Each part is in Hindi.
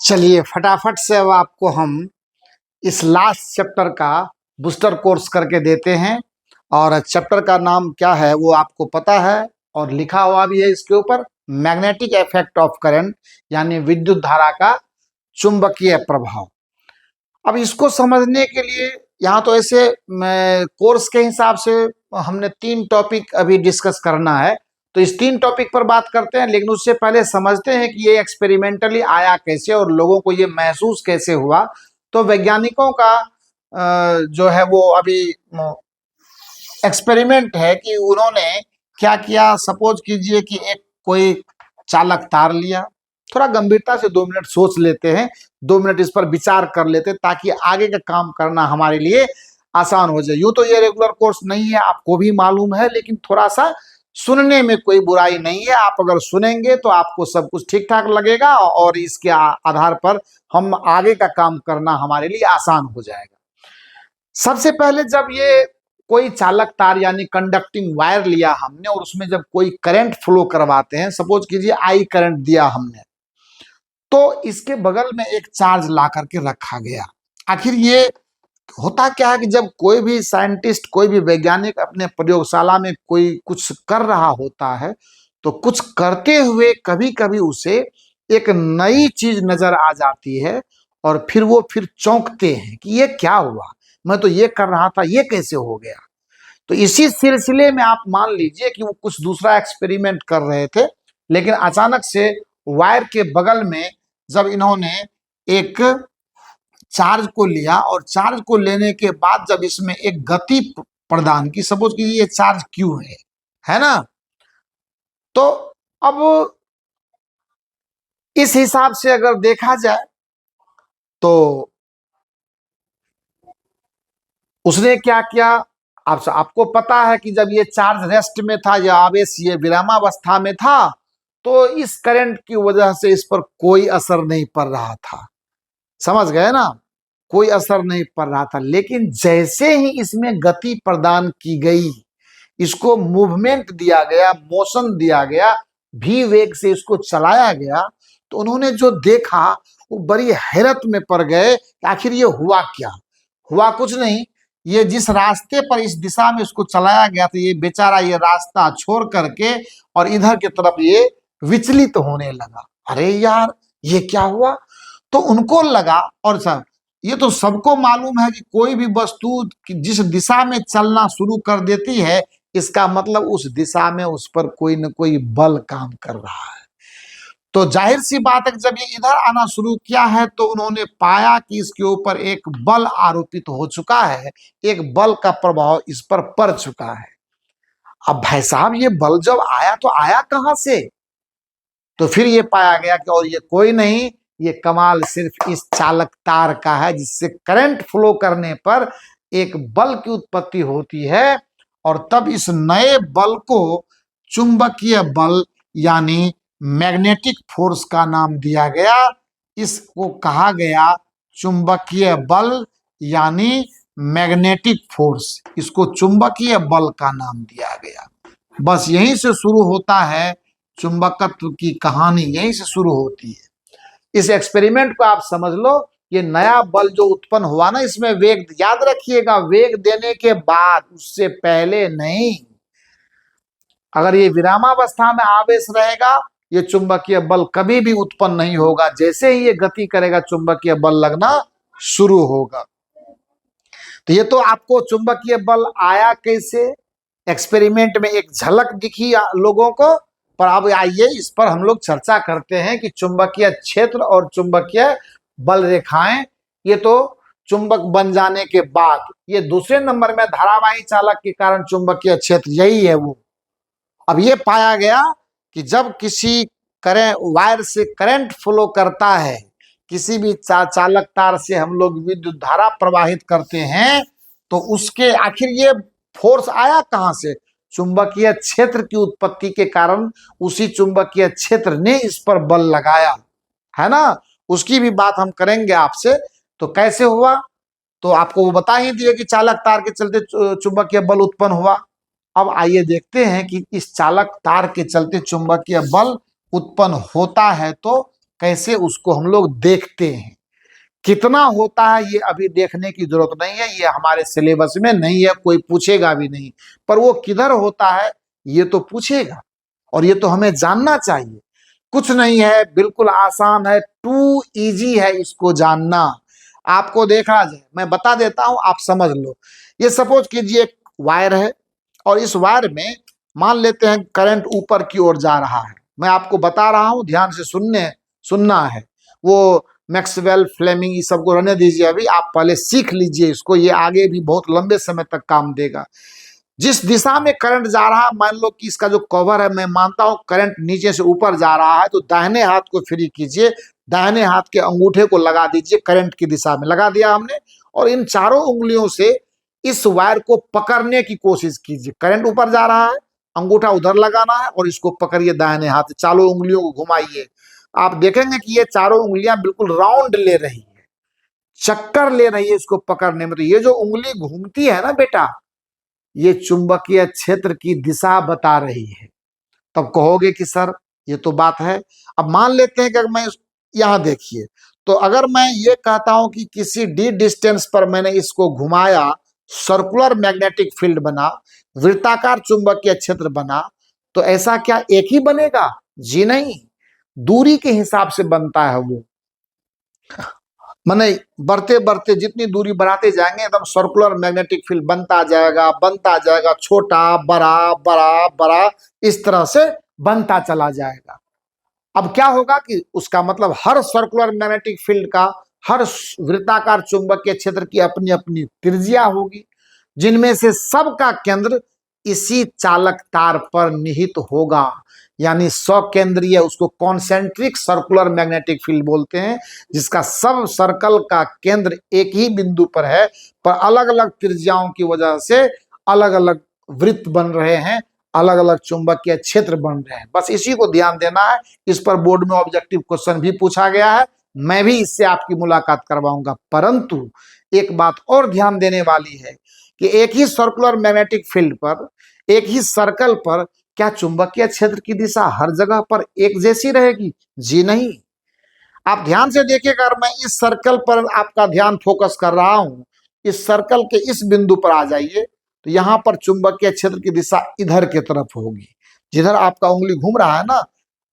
चलिए फटाफट से अब आपको हम इस लास्ट चैप्टर का बूस्टर कोर्स करके देते हैं। और चैप्टर का नाम क्या है वो आपको पता है और लिखा हुआ भी है इसके ऊपर, मैग्नेटिक इफेक्ट ऑफ करंट, यानी विद्युत धारा का चुंबकीय प्रभाव। अब इसको समझने के लिए यहाँ तो ऐसे कोर्स के हिसाब से हमने 3 टॉपिक अभी डिस्कस करना है, तो इस 3 टॉपिक पर बात करते हैं। लेकिन उससे पहले समझते हैं कि ये एक्सपेरिमेंटली आया कैसे और लोगों को ये महसूस कैसे हुआ। तो वैज्ञानिकों का जो है वो अभी एक्सपेरिमेंट है कि उन्होंने क्या किया। सपोज कीजिए कि एक कोई चालक तार लिया, थोड़ा गंभीरता से 2 मिनट सोच लेते हैं, 2 मिनट इस पर विचार कर लेते हैं ताकि आगे का काम करना हमारे लिए आसान हो जाए। यूं तो ये रेगुलर कोर्स नहीं है, आपको भी मालूम है, लेकिन थोड़ा सा सुनने में कोई बुराई नहीं है। आप अगर सुनेंगे तो आपको सब कुछ ठीक ठाक लगेगा और इसके आधार पर हम आगे का काम करना हमारे लिए आसान हो जाएगा। सबसे पहले जब ये कोई चालक तार यानी कंडक्टिंग वायर लिया हमने और उसमें जब कोई करंट फ्लो करवाते हैं, सपोज कीजिए आई करंट दिया हमने, तो इसके बगल में एक चार्ज ला करके रखा गया। आखिर ये होता क्या है कि जब कोई भी साइंटिस्ट, कोई भी वैज्ञानिक अपने प्रयोगशाला में कोई कुछ कर रहा होता है, तो कुछ करते हुए कभी कभी उसे एक नई चीज नजर आ जाती है और फिर चौंकते हैं कि ये क्या हुआ, मैं तो ये कर रहा था, ये कैसे हो गया। तो इसी सिलसिले में आप मान लीजिए कि वो कुछ दूसरा एक्सपेरिमेंट कर रहे थे, लेकिन अचानक से वायर के बगल में जब इन्होंने एक चार्ज को लिया और चार्ज को लेने के बाद जब इसमें एक गति प्रदान की, सपोज कीजिए ये चार्ज क्यू है ना, तो अब इस हिसाब से अगर देखा जाए तो उसने क्या किया। आपको पता है कि जब ये चार्ज रेस्ट में था या आवेश ये विरामावस्था में था, तो इस करंट की वजह से इस पर कोई असर नहीं पड़ रहा था, समझ गए ना, कोई असर नहीं पड़ रहा था। लेकिन जैसे ही इसमें गति प्रदान की गई, इसको मूवमेंट दिया गया, मोशन दिया गया, भी वेग से इसको चलाया गया, तो उन्होंने जो देखा वो बड़ी हैरत में पड़ गए कि आखिर ये हुआ क्या। हुआ कुछ नहीं, ये जिस रास्ते पर इस दिशा में इसको चलाया गया था, ये बेचारा ये रास्ता छोड़ करके और इधर की तरफ ये विचलित होने लगा। अरे यार ये क्या हुआ। तो उनको लगा, और सब ये तो सबको मालूम है कि कोई भी वस्तु जिस दिशा में चलना शुरू कर देती है, इसका मतलब उस दिशा में उस पर कोई न कोई बल काम कर रहा है। तो जाहिर सी बात है कि जब ये इधर आना शुरू किया है तो उन्होंने पाया कि इसके ऊपर एक बल आरोपित हो चुका है, एक बल का प्रभाव इस पर पड़ चुका है। अब भाई साहब ये बल जब आया तो आया कहां से, तो फिर ये पाया गया कि और ये कोई नहीं, ये कमाल सिर्फ इस चालक तार का है, जिससे करंट फ्लो करने पर एक बल की उत्पत्ति होती है और तब इस नए बल को चुंबकीय बल यानी मैग्नेटिक फोर्स का नाम दिया गया। इसको कहा गया चुंबकीय बल यानी मैग्नेटिक फोर्स, इसको चुंबकीय बल का नाम दिया गया। बस यहीं से शुरू होता है चुंबकत्व की कहानी, यहीं से शुरू होती है। इस एक्सपेरिमेंट को आप समझ लो, ये नया बल जो उत्पन्न हुआ ना, इसमें वेग, याद रखिएगा, वेग देने के बाद, उससे पहले नहीं। अगर ये विरामावस्था में आवेश रहेगा, ये चुंबकीय बल कभी भी उत्पन्न नहीं होगा। जैसे ही ये गति करेगा चुंबकीय बल लगना शुरू होगा। तो ये तो आपको चुंबकीय बल आया कैसे, एक्सपेरिमेंट में एक झलक दिखी लोगों को। पर अब आइए इस पर हम लोग चर्चा करते हैं कि चुंबकीय क्षेत्र और चुंबकीय बल रेखाएं, ये तो चुंबक बन जाने के बाद, ये दूसरे नंबर में धारावाही चालक के कारण चुंबकीय क्षेत्र यही है वो। अब ये पाया गया कि जब किसी वायर से करंट फ्लो करता है, किसी भी चालक तार से हम लोग विद्युत धारा प्रवाहित करते हैं, तो उसके आखिर ये फोर्स आया कहां से, चुंबकीय क्षेत्र की उत्पत्ति के कारण उसी चुंबकीय क्षेत्र ने इस पर बल लगाया है ना। उसकी भी बात हम करेंगे आपसे। तो कैसे हुआ, तो आपको वो बता ही दिए कि चालक तार के चलते चुंबकीय बल उत्पन्न हुआ। अब आइए देखते हैं कि इस चालक तार के चलते चुंबकीय बल उत्पन्न होता है तो कैसे उसको हम लोग देखते हैं। कितना होता है ये अभी देखने की जरूरत नहीं है, ये हमारे सिलेबस में नहीं है, कोई पूछेगा भी नहीं। पर वो किधर होता है ये तो पूछेगा, और ये तो हमें जानना चाहिए। कुछ नहीं है, बिल्कुल आसान है, टू इजी है इसको जानना। आपको देखा जाए, मैं बता देता हूं, आप समझ लो। ये सपोज कीजिए एक वायर है, और इस वायर में मान लेते हैं करंट ऊपर की ओर जा रहा है। मैं आपको बता रहा हूं, ध्यान से सुनना है। वो मैक्सवेल फ्लेमिंग ये सबको रहने दीजिए, अभी आप पहले सीख लीजिए इसको, ये आगे भी बहुत लंबे समय तक काम देगा। जिस दिशा में करंट जा रहा है, मान लो कि इसका जो कवर है, मैं मानता हूं करंट नीचे से ऊपर जा रहा है, तो दाहिने हाथ को फ्री कीजिए, दाहिने हाथ के अंगूठे को लगा दीजिए करंट की दिशा में, लगा दिया हमने। और इन चारों उंगलियों से इस वायर को पकड़ने की कोशिश कीजिए। करंट ऊपर जा रहा है, अंगूठा उधर लगाना है, और इसको पकड़िए दाहिने हाथ से, चारों उंगलियों को घुमाइए। आप देखेंगे कि ये चारों उंगलियां बिल्कुल राउंड ले रही है, चक्कर ले रही है इसको पकड़ने में। तो ये जो उंगली घूमती है ना बेटा, ये चुंबकीय क्षेत्र की दिशा बता रही है। तब कहोगे कि सर ये तो बात है। अब मान लेते हैं कि अगर मैं यहां देखिए, तो अगर मैं ये कहता हूं कि किसी डी डिस्टेंस पर मैंने इसको घुमाया, सर्कुलर मैग्नेटिक फील्ड बना, वृत्ताकार चुंबकीय क्षेत्र बना, तो ऐसा क्या एक ही बनेगा? जी नहीं, दूरी के हिसाब से बनता है वो। माने बढ़ते बढ़ते जितनी दूरी बढ़ाते जाएंगे, एकदम सर्कुलर मैग्नेटिक फील्ड बनता जाएगा, छोटा बड़ा बड़ा बड़ा, इस तरह से बनता चला जाएगा। अब क्या होगा कि उसका मतलब हर सर्कुलर मैग्नेटिक फील्ड का, हर वृत्ताकार चुंबकीय क्षेत्र की अपनी अपनी त्रिज्या होगी, जिनमें से सबका केंद्र इसी चालक तार पर निहित होगा। यानी सकेंद्रीय, उसको कॉन्सेंट्रिक सर्कुलर मैग्नेटिक फील्ड बोलते हैं, जिसका सब सर्कल का केंद्र एक ही बिंदु पर है, पर अलग अलग त्रिज्याओं की वजह से अलग अलग वृत्त बन रहे हैं, अलग अलग चुंबकीय क्षेत्र बन रहे हैं। बस इसी को ध्यान देना है। इस पर बोर्ड में ऑब्जेक्टिव क्वेश्चन भी पूछा गया है, मैं भी इससे आपकी मुलाकात करवाऊंगा। परंतु एक बात और ध्यान देने वाली है कि एक ही सर्कुलर मैग्नेटिक फील्ड पर, एक ही सर्कल पर, क्या चुंबकीय क्षेत्र की दिशा हर जगह पर एक जैसी रहेगी? जी नहीं। आप ध्यान से देखिएगा, अगर मैं इस सर्कल पर आपका ध्यान फोकस कर रहा हूं, इस सर्कल के इस बिंदु पर आ जाइए, तो यहां पर चुंबकीय क्षेत्र की दिशा इधर की तरफ होगी, जिधर आपका उंगली घूम रहा है ना,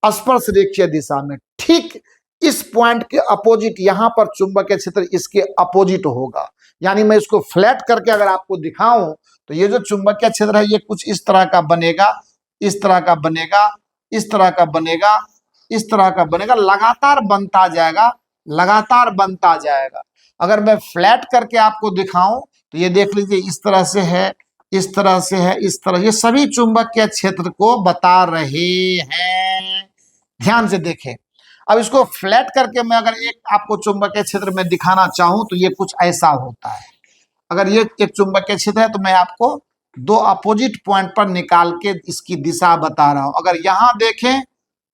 स्पर्श रेखीय दिशा में। ठीक इस पॉइंट के अपोजिट यहां पर चुंबकीय क्षेत्र इसके अपोजिट होगा। यानी मैं इसको फ्लैट करके अगर आपको दिखाऊं, तो ये जो चुंबकीय क्षेत्र है ये कुछ इस तरह का बनेगा, इस तरह का बनेगा, इस तरह का बनेगा, इस तरह का बनेगा, लगातार बनता जाएगा, लगातार बनता जाएगा। अगर मैं फ्लैट करके आपको दिखाऊं, तो ये देख लीजिए, इस तरह से है, इस तरह से है, इस तरह, ये सभी चुंबकीय क्षेत्र को बता रहे हैं। ध्यान से देखें। अब इसको फ्लैट करके मैं अगर एक आपको चुंबकीय क्षेत्र में दिखाना चाहूं, तो ये कुछ ऐसा होता है। अगर ये एक चुंबकीय क्षेत्र है, तो मैं आपको दो अपोजिट पॉइंट पर निकाल के इसकी दिशा बता रहा हूं। अगर यहां देखें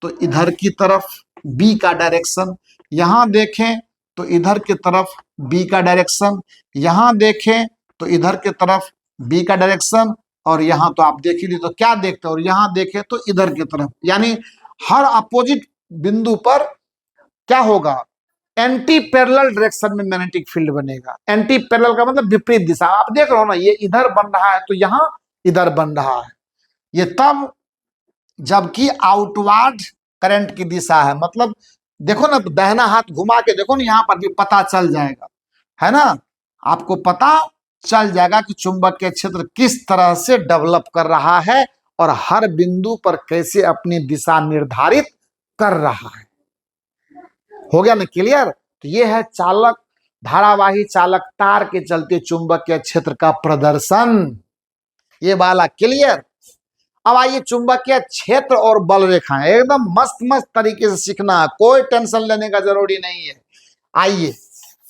तो इधर की तरफ बी का डायरेक्शन, यहां देखें तो इधर की तरफ बी का डायरेक्शन, यहां देखें तो इधर की तरफ बी का डायरेक्शन, और यहां तो आप देख ही ली तो क्या देखते हो, और यहां देखें तो इधर की तरफ। यानी हर अपोजिट बिंदु पर क्या होगा, एंटी पैरेलल डायरेक्शन में मैग्नेटिक फील्ड बनेगा। एंटी पैरेलल का मतलब विपरीत दिशा। आप देख रहे हो ना, ये इधर बन रहा है तो यहां इधर बन रहा है। ये तब जबकि आउटवर्ड करंट की दिशा है। मतलब देखो ना, दाहिना हाथ घुमा के देखो ना, यहां पर भी पता चल जाएगा, है ना, आपको पता चल जाएगा कि चुंबकीय क्षेत्र किस तरह से डेवलप कर रहा है और हर बिंदु पर कैसे अपनी दिशा निर्धारित कर रहा है। हो गया ना क्लियर? तो ये है चालक, धारावाही चालक तार के चलते चुंबकीय क्षेत्र का प्रदर्शन, ये वाला क्लियर। अब आइए चुंबकीय क्षेत्र और बल रेखाएं, एकदम मस्त मस्त तरीके से सीखना है, कोई टेंशन लेने का जरूरी नहीं है। आइए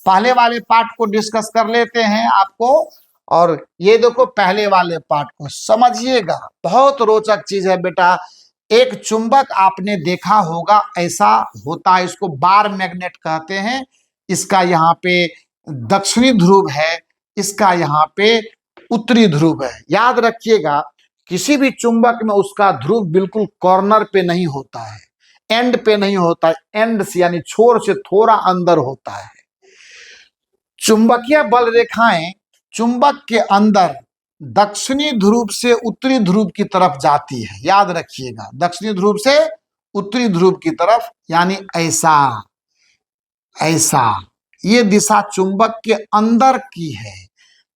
पहले वाले पार्ट को डिस्कस कर लेते हैं आपको, और ये देखो पहले वाले पार्ट को समझिएगा, बहुत रोचक चीज है बेटा। एक चुंबक आपने देखा होगा ऐसा होता है, इसको बार मैग्नेट कहते हैं। इसका यहाँ पे दक्षिणी ध्रुव है, इसका यहाँ पे उत्तरी ध्रुव है। याद रखिएगा, किसी भी चुंबक में उसका ध्रुव बिल्कुल कॉर्नर पे नहीं होता है, एंड पे नहीं होता, एंड से यानी छोर से थोड़ा अंदर होता है। चुंबकीय बल रेखाएं चुंबक के अंदर दक्षिणी ध्रुव से उत्तरी ध्रुव की तरफ जाती है, याद रखिएगा, दक्षिणी ध्रुव से उत्तरी ध्रुव की तरफ, यानी ऐसा ऐसा, ये दिशा चुंबक के अंदर की है।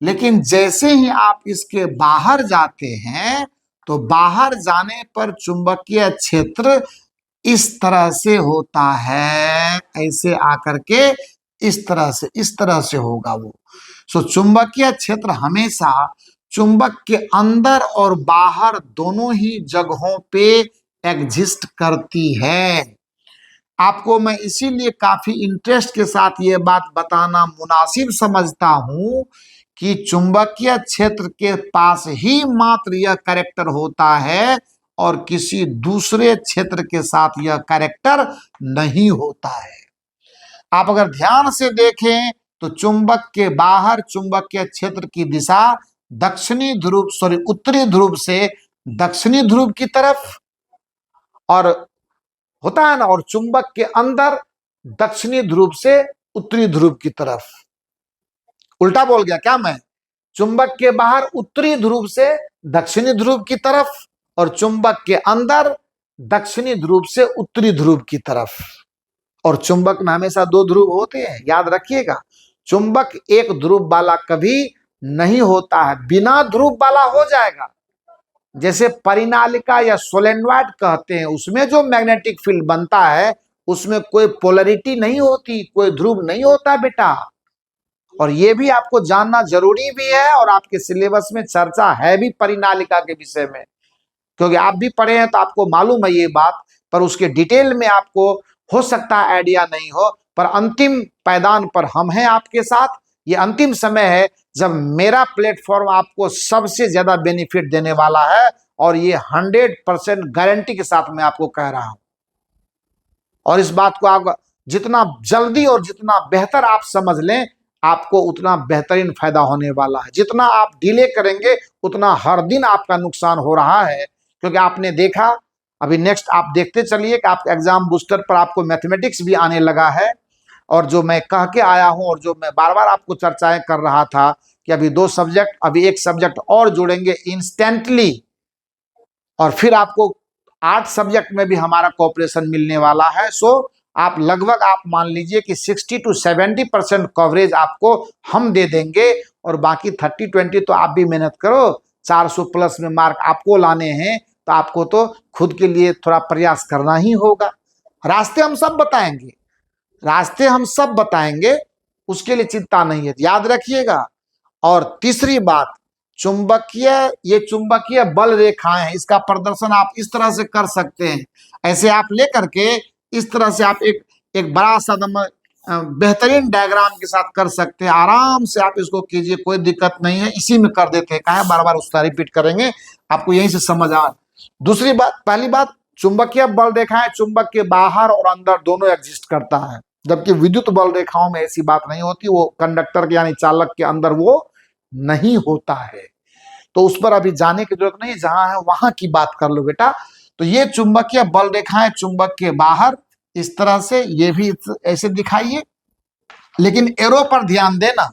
लेकिन जैसे ही आप इसके बाहर जाते हैं तो बाहर जाने पर चुंबकीय क्षेत्र इस तरह से होता है, ऐसे आकर के इस तरह से होगा वो। सो चुंबकीय क्षेत्र हमेशा चुंबक के अंदर और बाहर दोनों ही जगहों पे एग्जिस्ट करती है। आपको मैं इसीलिए काफी इंटरेस्ट के साथ ये बात बताना मुनासिब समझता हूं कि चुंबकीय क्षेत्र के पास ही मात्र यह कैरेक्टर होता है और किसी दूसरे क्षेत्र के साथ यह कैरेक्टर नहीं होता है। आप अगर ध्यान से देखें तो चुंबक के बाहर चुंबकीय क्षेत्र की दिशा उत्तरी ध्रुव से दक्षिणी ध्रुव की तरफ और होता है ना, और चुंबक के अंदर दक्षिणी ध्रुव से उत्तरी ध्रुव की तरफ। उल्टा बोल गया क्या मैं? चुंबक के बाहर उत्तरी ध्रुव से दक्षिणी ध्रुव की तरफ और चुंबक के अंदर दक्षिणी ध्रुव से उत्तरी ध्रुव की तरफ। और चुंबक में हमेशा दो ध्रुव होते हैं, याद रखिएगा। चुंबक एक ध्रुव वाला कभी नहीं होता है, बिना ध्रुव वाला हो जाएगा। जैसे परिनालिका या सोलेनॉइड कहते हैं, उसमें जो मैग्नेटिक फील्ड बनता है उसमें कोई पोलरिटी नहीं होती, कोई ध्रुव नहीं होता बेटा। और ये भी आपको जानना जरूरी भी है और आपके सिलेबस में चर्चा है भी परिनालिका के विषय में, क्योंकि आप भी पढ़े हैं तो आपको मालूम है ये बात, पर उसके डिटेल में आपको हो सकता है आइडिया नहीं हो। पर अंतिम पायदान पर हम हैं आपके साथ। ये अंतिम समय है जब मेरा प्लेटफॉर्म आपको सबसे ज्यादा बेनिफिट देने वाला है और ये 100% गारंटी के साथ मैं आपको कह रहा हूं। और इस बात को आप जितना जल्दी और जितना बेहतर आप समझ लें, आपको उतना बेहतरीन फायदा होने वाला है। जितना आप डिले करेंगे उतना हर दिन आपका नुकसान हो रहा है, क्योंकि आपने देखा, अभी नेक्स्ट आप देखते चलिए कि आप एग्जाम बूस्टर पर आपको मैथमेटिक्स भी आने लगा है। और जो मैं कह के आया हूं और जो मैं बार बार आपको चर्चाएं कर रहा था कि अभी 2 सब्जेक्ट, अभी 1 सब्जेक्ट और जोड़ेंगे इंस्टेंटली, और फिर आपको 8 सब्जेक्ट में भी हमारा कोऑपरेशन मिलने वाला है। सो आप लगभग आप मान लीजिए कि 60 to 70% कवरेज आपको हम दे देंगे और बाकी 30-20 तो आप भी मेहनत करो। 400 प्लस में मार्क आपको लाने हैं तो आपको तो खुद के लिए थोड़ा प्रयास करना ही होगा। रास्ते हम सब बताएंगे, रास्ते हम सब बताएंगे, उसके लिए चिंता नहीं है, याद रखिएगा। और तीसरी बात, ये चुंबकीय बल रेखाएं हैं, इसका प्रदर्शन आप इस तरह से कर सकते हैं। ऐसे आप लेकर के इस तरह से आप एक बड़ा सा बेहतरीन डायग्राम के साथ कर सकते हैं। आराम से आप इसको कीजिए, कोई दिक्कत नहीं है। इसी में कर देते हैं, कहा बार बार उसका रिपीट करेंगे, आपको यहीं से समझ आ। दूसरी बात, पहली बात, चुंबकीय बल रेखाएं चुंबक के बाहर और अंदर दोनों एग्जिस्ट करता है, जबकि विद्युत बल रेखाओं में ऐसी बात नहीं होती, वो कंडक्टर के यानी चालक के अंदर वो नहीं होता है। तो उस पर अभी जाने की जरूरत नहीं, जहां है वहां की बात कर लो बेटा। तो ये चुंबकीय बल रेखाएं चुंबक के बाहर इस तरह से, ये भी ऐसे दिखाइए, लेकिन एरो पर ध्यान देना।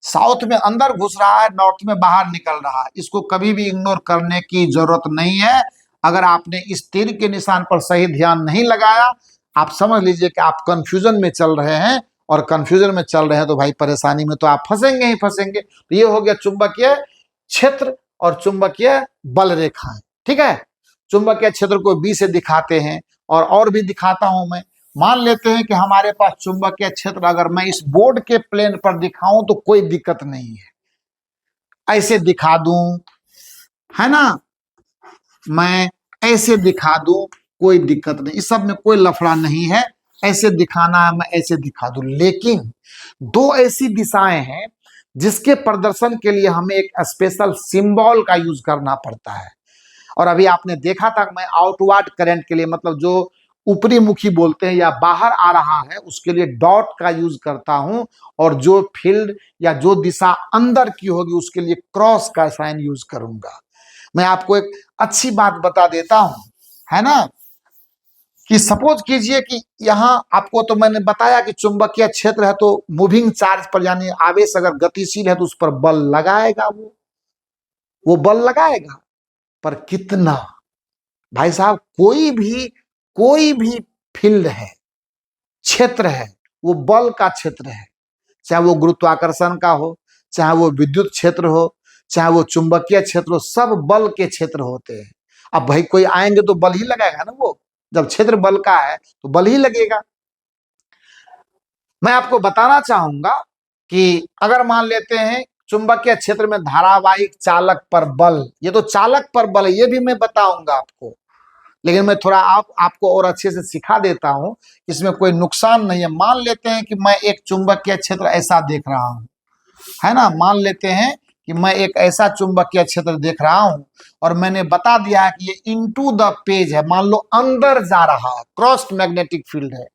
साउथ में अंदर घुस रहा है, नॉर्थ में बाहर निकल रहा है, इसको कभी भी इग्नोर करने की जरूरत नहीं है। अगर आपने इस तीर के निशान पर सही ध्यान नहीं लगाया, आप समझ लीजिए कि आप कंफ्यूजन में चल रहे हैं, और कंफ्यूजन में चल रहे हैं तो भाई परेशानी में तो आप फंसेंगे ही फंसेंगे। तो ये हो गया चुंबकीय क्षेत्र और चुंबकीय बल रेखाएं, ठीक है। चुंबकीय क्षेत्र को बी से दिखाते हैं, और भी दिखाता हूं मैं। मान लेते हैं कि हमारे पास चुंबकीय क्षेत्र, अगर मैं इस बोर्ड के प्लेन पर दिखाऊं तो कोई दिक्कत नहीं है, ऐसे दिखा दूं, है ना, मैं ऐसे दिखा दूं, कोई दिक्कत नहीं, इस सब में कोई लफड़ा नहीं है। ऐसे दिखाना है, मैं ऐसे दिखा दूं। लेकिन 2 ऐसी दिशाएं हैं जिसके प्रदर्शन के लिए हमें एक स्पेशल सिंबल का यूज करना पड़ता है। और अभी आपने देखा था मैं आउटवर्ड करंट के लिए, मतलब जो ऊपरी मुखी बोलते हैं या बाहर आ रहा है, उसके लिए डॉट का यूज करता हूं, और जो फील्ड या जो दिशा अंदर की होगी उसके लिए क्रॉस का साइन यूज करूंगा। मैं आपको एक अच्छी बात बता देता हूं, है ना, कि सपोज कीजिए कि यहाँ आपको तो मैंने बताया कि चुंबकीय क्षेत्र है तो मूविंग चार्ज पर यानी आवेश अगर गतिशील है तो उस पर बल लगाएगा, वो बल लगाएगा। पर कितना? भाई साहब कोई भी फील्ड है, क्षेत्र है, वो बल का क्षेत्र है। चाहे वो गुरुत्वाकर्षण का हो, चाहे वो विद्युत क्षेत्र हो, चाहे वो चुंबकीय क्षेत्र हो, सब बल के क्षेत्र होते हैं। अब भाई कोई आएंगे तो बल ही लगाएगा ना, वो जब क्षेत्र बल का है तो बल ही लगेगा। मैं आपको बताना चाहूंगा कि अगर मान लेते हैं चुंबकीय क्षेत्र में धारावाहिक चालक पर बल, ये तो चालक पर बल है, ये भी मैं बताऊंगा आपको, लेकिन मैं थोड़ा आपको और अच्छे से सिखा देता हूं, इसमें कोई नुकसान नहीं है। मान लेते हैं कि मैं एक चुंबकीय क्षेत्र ऐसा देख रहा हूं, है ना, मान लेते हैं कि मैं एक ऐसा चुंबकीय क्षेत्र देख रहा हूं और मैंने बता दिया है कि ये इनटू द पेज है, मान लो अंदर जा रहा है, क्रॉस्ड मैग्नेटिक फील्ड है।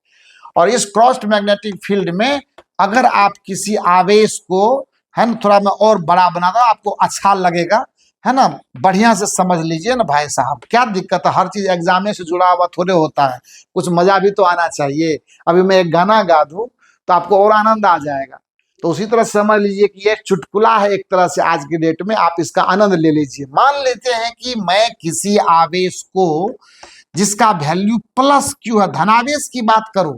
और इस क्रॉस्ड मैग्नेटिक फील्ड में अगर आप किसी आवेश को, है ना, थोड़ा मैं और बड़ा बना दूं आपको अच्छा लगेगा, है ना, बढ़िया से समझ लीजिए ना भाई साहब, क्या दिक्कत है, हर चीज एग्जाम से जुड़ा हुआ थोड़े होता है, कुछ मजा भी तो आना चाहिए। अभी मैं एक गाना गा दूं तो आपको और आनंद आ जाएगा, तो उसी तरह समझ लीजिए कि ये चुटकुला है एक तरह से, आज के डेट में आप इसका आनंद ले लीजिए। मान लेते हैं कि मैं किसी आवेश को जिसका वैल्यू प्लस क्यू है, धनावेश की बात करूं,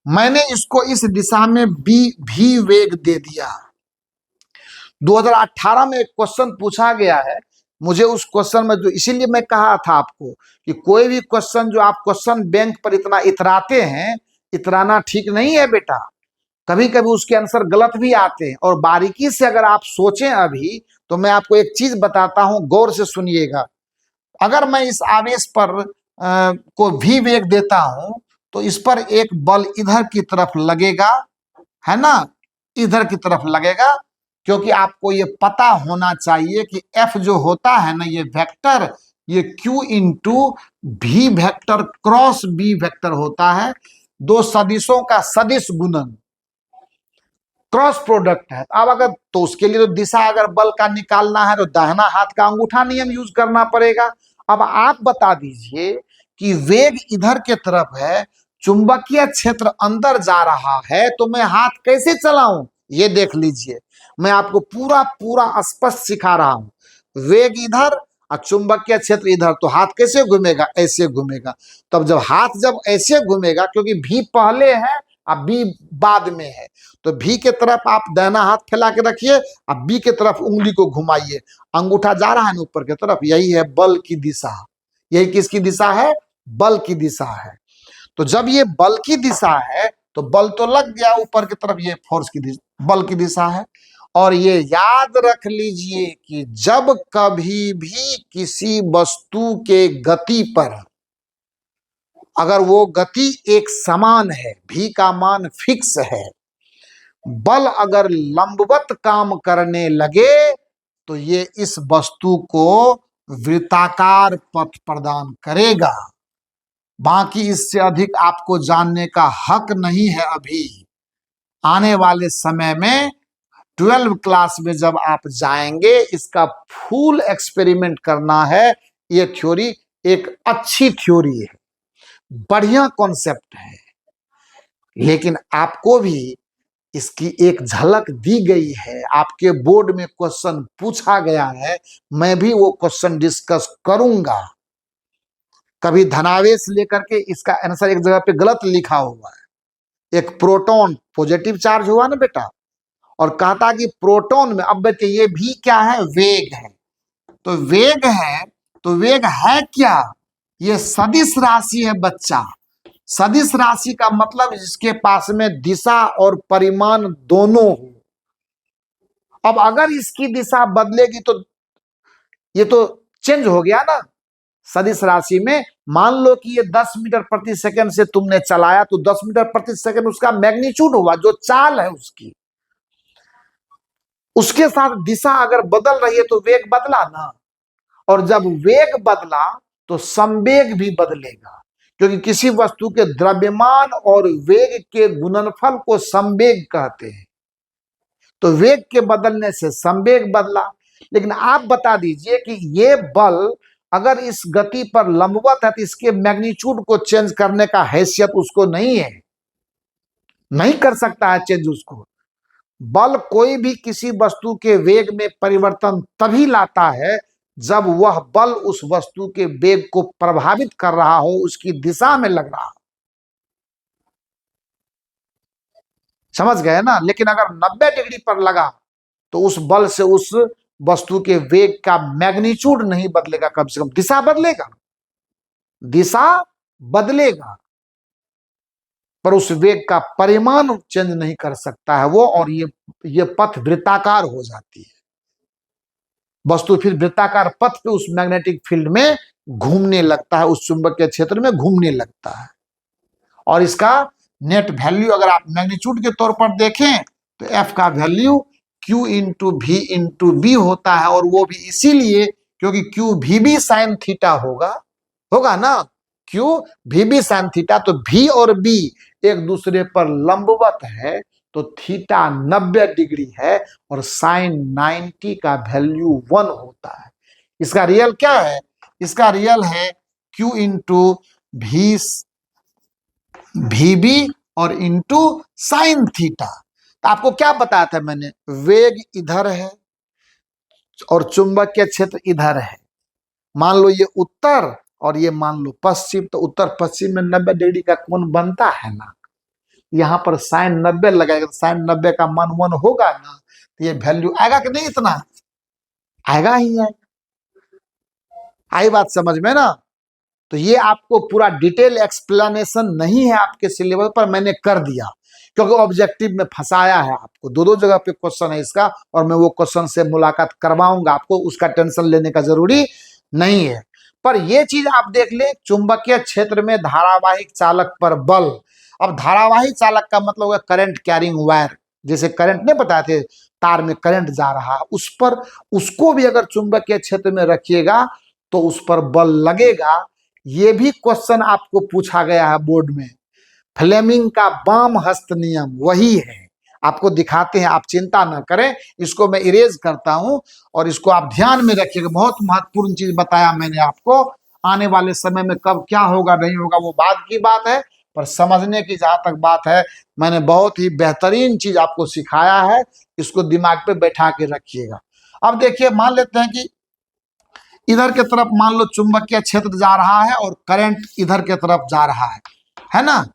मैंने इसको इस दिशा में भी वेग दे दिया। 2018 में एक क्वेश्चन पूछा गया है, मुझे उस क्वेश्चन में जो, इसीलिए मैं कहा था आपको कि कोई भी क्वेश्चन जो आप क्वेश्चन बैंक पर इतना इतराते हैं, इतराना ठीक नहीं है बेटा, कभी कभी उसके आंसर गलत भी आते हैं। और बारीकी से अगर आप सोचें अभी, तो मैं आपको एक चीज बताता हूं, गौर से सुनिएगा। अगर मैं इस आवेश पर को भी वेग देता हूं तो इस पर एक बल इधर की तरफ लगेगा, है ना, इधर की तरफ लगेगा, क्योंकि आपको ये पता होना चाहिए कि एफ जो होता है ना, ये वेक्टर, ये क्यू इंटू भी वेक्टर क्रॉस बी वेक्टर होता है, दो सदिशों का सदिश गुणन, क्रॉस प्रोडक्ट है। अब अगर तो उसके लिए तो दिशा अगर बल का निकालना है तो दाहिना हाथ का अंगूठा नियम यूज करना पड़ेगा। अब आप बता दीजिए कि वेग इधर के तरफ है, चुंबकीय क्षेत्र अंदर जा रहा है, तो मैं हाथ कैसे चलाऊं? ये देख लीजिए, मैं आपको पूरा पूरा स्पष्ट सिखा रहा हूं। वेग इधर और चुंबकीय क्षेत्र इधर, तो हाथ कैसे घूमेगा? ऐसे घूमेगा। तब जब हाथ जब ऐसे घूमेगा, क्योंकि भी पहले है अब बी बाद में है, तो भी के तरफ आप दाहिना हाथ फैला के रखिए, अब बी के तरफ उंगली को घुमाइए, अंगूठा जा रहा है ना ऊपर की तरफ, यही है बल की दिशा। यही किसकी दिशा है? बल की दिशा है। तो जब ये बल की दिशा है तो बल तो लग गया ऊपर की तरफ, ये फोर्स की दिशा, बल की दिशा है। और ये याद रख लीजिए कि जब कभी भी किसी वस्तु के गति पर, अगर वो गति एक समान है, भी का मान फिक्स है, बल अगर लंबवत काम करने लगे तो ये इस वस्तु को वृत्ताकार पथ प्रदान करेगा। बाकी इससे अधिक आपको जानने का हक नहीं है। अभी आने वाले समय में 12 क्लास में जब आप जाएंगे, इसका फुल एक्सपेरिमेंट करना है। ये थ्योरी एक अच्छी थ्योरी है, बढ़िया कॉन्सेप्ट है, लेकिन आपको भी इसकी एक झलक दी गई है, आपके बोर्ड में क्वेश्चन पूछा गया है, मैं भी वो क्वेश्चन डिस्कस करूंगा। कभी धनावेश लेकर के इसका आंसर एक जगह पे गलत लिखा हुआ है, एक प्रोटॉन पॉजिटिव चार्ज हुआ ना बेटा, और कहता कि प्रोटॉन में, अब बेटे ये भी क्या है? वेग है। तो वेग है, तो वेग है क्या? ये सदिश राशि है बच्चा। सदिश राशि का मतलब जिसके पास में दिशा और परिमाण दोनों हो। अब अगर इसकी दिशा बदलेगी तो ये तो चेंज हो गया ना। सदिश राशि में मान लो कि ये 10 मीटर प्रति सेकंड से तुमने चलाया, तो 10 मीटर प्रति सेकंड उसका मैग्नीट्यूड हुआ, जो चाल है उसकी। उसके साथ दिशा अगर बदल रही है तो वेग बदला ना, और जब वेग बदला तो संवेग भी बदलेगा, क्योंकि किसी वस्तु के द्रव्यमान और वेग के गुणनफल को संवेग कहते हैं। तो वेग के बदलने से संवेग बदला। लेकिन आप बता दीजिए कि ये बल अगर इस गति पर लंबवत है तो इसके मैग्नीट्यूड को चेंज करने का हैसियत उसको नहीं है, नहीं कर सकता है चेंज उसको। बल कोई भी किसी वस्तु के वेग में परिवर्तन तभी लाता है जब वह बल उस वस्तु के वेग को प्रभावित कर रहा हो, उसकी दिशा में लग रहा हो। समझ गए ना? लेकिन अगर 90 डिग्री पर लगा तो उस बल से उस वस्तु के वेग का मैग्नीट्यूड नहीं बदलेगा, कम से कम दिशा बदलेगा, दिशा बदलेगा, पर उस वेग का परिमाण चेंज नहीं कर सकता है वो। और ये पथ वृत्ताकार हो जाती है, वस्तु फिर वृत्ताकार पथ पे उस मैग्नेटिक फील्ड में घूमने लगता है, उस चुंबकीय क्षेत्र में घूमने लगता है। और इसका नेट वैल्यू अगर आप मैग्नीट्यूड के तौर पर देखें तो एफ का वैल्यू क्यू इंटू भी इंटू बी होता है, और वो भी इसीलिए क्योंकि क्यू भी बी साइन थीटा होगा ना, क्यू भी बी साइन थीटा, तो भी और बी एक दूसरे पर लंबवत है, तो थीटा 90 डिग्री है और साइन 90 का वैल्यू 1 होता है। इसका रियल क्या है? इसका रियल है क्यू इंटू भी बी और इंटू साइन थीटा। तो आपको क्या बताया था मैंने? वेग इधर है और चुंबकीय क्षेत्र इधर है। मान लो ये उत्तर और ये मान लो पश्चिम, तो उत्तर पश्चिम में 90 डिग्री का कोण बनता है ना। यहाँ पर साइन 90 लगाएगा तो साइन 90 का मान 1 होगा ना, तो ये वैल्यू आएगा कि नहीं? इतना आएगा ही आएगा। आई बात समझ में ना? तो ये आपको पूरा डिटेल एक्सप्लेनेशन नहीं है आपके सिलेबस पर, मैंने कर दिया क्योंकि ऑब्जेक्टिव में फंसाया है आपको। दो जगह पे क्वेश्चन है इसका, और मैं वो क्वेश्चन से मुलाकात करवाऊंगा आपको, उसका टेंशन लेने का जरूरी नहीं है। पर ये चीज आप देख ले, चुंबकीय क्षेत्र में धारावाहिक चालक पर बल। अब धारावाहिक चालक का मतलब है करंट कैरिंग वायर, जैसे करंट नहीं बताए थे, तार में करंट जा रहा है, उस पर उसको भी अगर चुंबकीय क्षेत्र में रखिएगा तो उस पर बल लगेगा। ये भी क्वेश्चन आपको पूछा गया है बोर्ड में। फ्लेमिंग का वाम हस्त नियम वही है, आपको दिखाते हैं, आप चिंता न करें। इसको मैं इरेज करता हूं और इसको आप ध्यान में रखिएगा। बहुत महत्वपूर्ण चीज बताया मैंने आपको। आने वाले समय में कब क्या होगा नहीं होगा वो बाद की बात है, पर समझने की जहां तक बात है, मैंने बहुत ही बेहतरीन चीज आपको सिखाया है। इसको दिमाग पे बैठा के रखिएगा। अब देखिए, मान लेते हैं कि इधर की तरफ मान लो चुंबकीय क्षेत्र जा रहा है और करंट इधर की तरफ जा रहा है ना।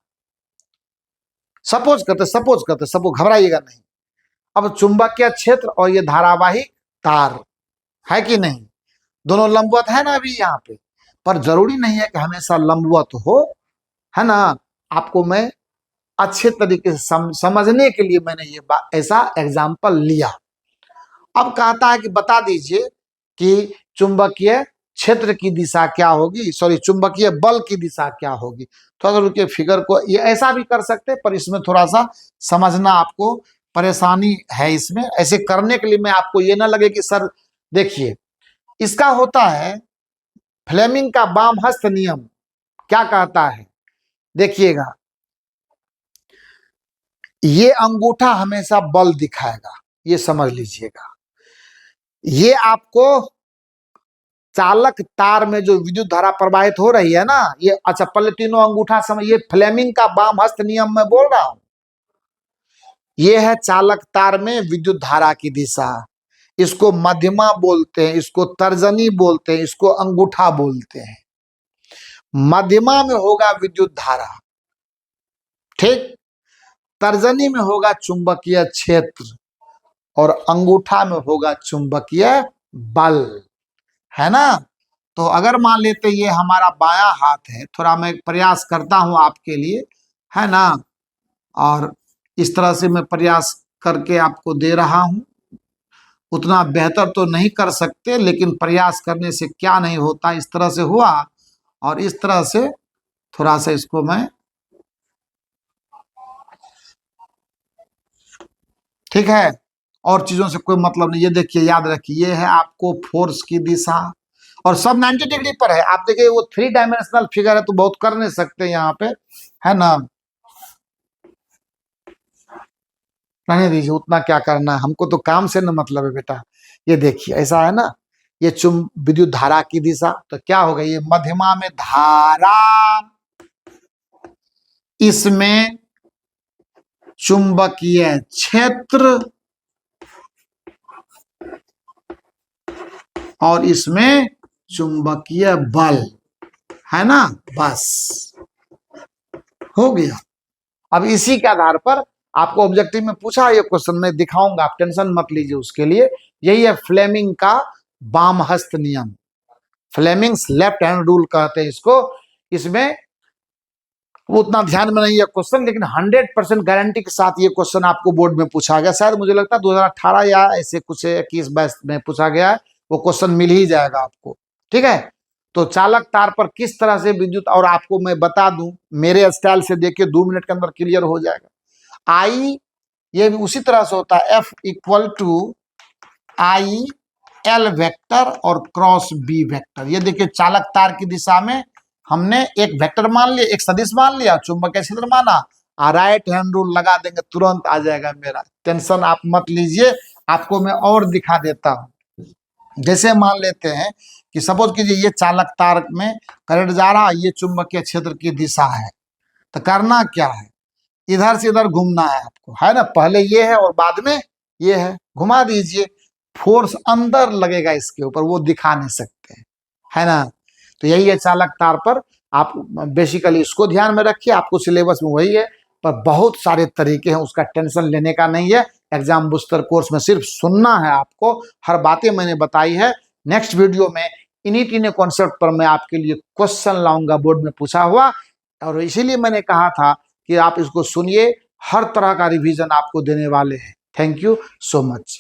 सपोज सपोज घबराइएगा नहीं। अब चुंबकीय क्षेत्र और ये धारावाहिक तार है कि नहीं, दोनों लंबवत है ना अभी यहाँ पे, पर जरूरी नहीं है कि हमेशा लंबवत हो, है ना। आपको मैं अच्छे तरीके से समझने के लिए मैंने ये ऐसा एग्जाम्पल लिया। अब कहता है कि बता दीजिए कि चुंबकीय क्षेत्र की दिशा क्या होगी, सॉरी चुंबकीय बल की दिशा क्या होगी। थोड़ा सा रुकिए, फिगर को ये ऐसा भी कर सकते हैं, पर इसमें थोड़ा सा समझना आपको परेशानी है। इसमें ऐसे करने के लिए मैं आपको ये ना लगे कि सर देखिए, इसका होता है फ्लेमिंग का वाम हस्त नियम। क्या कहता है देखिएगा, ये अंगूठा हमेशा बल दिखाएगा, ये समझ लीजिएगा। ये आपको चालक तार में जो विद्युत धारा प्रवाहित हो रही है ना, ये अच्छा पहले तीनों अंगूठा समझ, ये फ्लेमिंग का वाम हस्त नियम में बोल रहा हूं। ये है चालक तार में विद्युत धारा की दिशा। इसको मध्यमा बोलते हैं, इसको तर्जनी बोलते हैं, इसको अंगूठा बोलते हैं। मध्यमा में होगा विद्युत धारा, ठीक। तर्जनी में होगा चुंबकीय क्षेत्र और अंगूठा में होगा चुंबकीय बल, है ना। तो अगर मान लेते ये हमारा बायां हाथ है, थोड़ा मैं प्रयास करता हूं आपके लिए, है ना, और इस तरह से मैं प्रयास करके आपको दे रहा हूं। उतना बेहतर तो नहीं कर सकते, लेकिन प्रयास करने से क्या नहीं होता। इस तरह से हुआ और इस तरह से थोड़ा सा इसको मैं, ठीक है, और चीजों से कोई मतलब नहीं। ये देखिए, याद रखिए, ये है आपको फोर्स की दिशा और सब 90 डिग्री पर है। आप देखिए वो 3 डायमेंशनल फिगर है तो बहुत कर नहीं सकते यहाँ पे, है ना। रहने दीजिए, उतना क्या करना है, हमको तो काम से न मतलब है बेटा। ये देखिए ऐसा है ना, ये विद्युत धारा की दिशा, तो क्या होगा, ये मध्यमा में धारा, इसमें चुंबकीय क्षेत्र और इसमें चुंबकीय बल, है ना, बस हो गया। अब इसी के आधार पर आपको ऑब्जेक्टिव में पूछा ये क्वेश्चन, मैं दिखाऊंगा, आप टेंशन मत लीजिए उसके लिए। यही है फ्लेमिंग का बाम हस्त नियम, फ्लेमिंग्स लेफ्ट हैंड रूल कहते हैं इसको। इसमें वो उतना ध्यान में नहीं है क्वेश्चन, लेकिन 100% गारंटी के साथ ये क्वेश्चन आपको बोर्ड में पूछा गया। शायद मुझे लगता है 2018 या ऐसे कुछ 21-22 में पूछा गया है, वो क्वेश्चन मिल ही जाएगा आपको, ठीक है। तो चालक तार पर किस तरह से विद्युत, और आपको मैं बता दूं मेरे स्टाइल से, देखिए 2 मिनट के अंदर क्लियर हो जाएगा। आई ये भी उसी तरह से होता है, F = I L वेक्टर और क्रॉस B वेक्टर। ये देखिए चालक तार की दिशा में हमने एक वेक्टर मान लिया, एक सदिश मान लिया, चुंबकीय क्षेत्र माना, और राइट हैंड रूल लगा देंगे, तुरंत आ जाएगा मेरा, टेंशन आप मत लीजिए। आपको मैं और दिखा देता हूं। जैसे मान लेते हैं कि सपोज कीजिए ये चालक तार में करंट जा रहा है, ये चुंबकीय क्षेत्र की दिशा है, तो करना क्या है, इधर से इधर घूमना है आपको, है ना, पहले ये है और बाद में ये है, घुमा दीजिए, फोर्स अंदर लगेगा इसके ऊपर, वो दिखा नहीं सकते, है ना। तो यही है चालक तार पर, आप बेसिकली इसको ध्यान में रखिए, आपको सिलेबस में वही है, पर बहुत सारे तरीके हैं, उसका टेंशन लेने का नहीं है। एग्जाम बूस्टर कोर्स में सिर्फ सुनना है आपको, हर बातें मैंने बताई है। नेक्स्ट वीडियो में इन्हीं तीनों कॉन्सेप्ट पर मैं आपके लिए क्वेश्चन लाऊंगा, बोर्ड में पूछा हुआ, और इसीलिए मैंने कहा था कि आप इसको सुनिए, हर तरह का रिवीजन आपको देने वाले हैं। Thank you so much.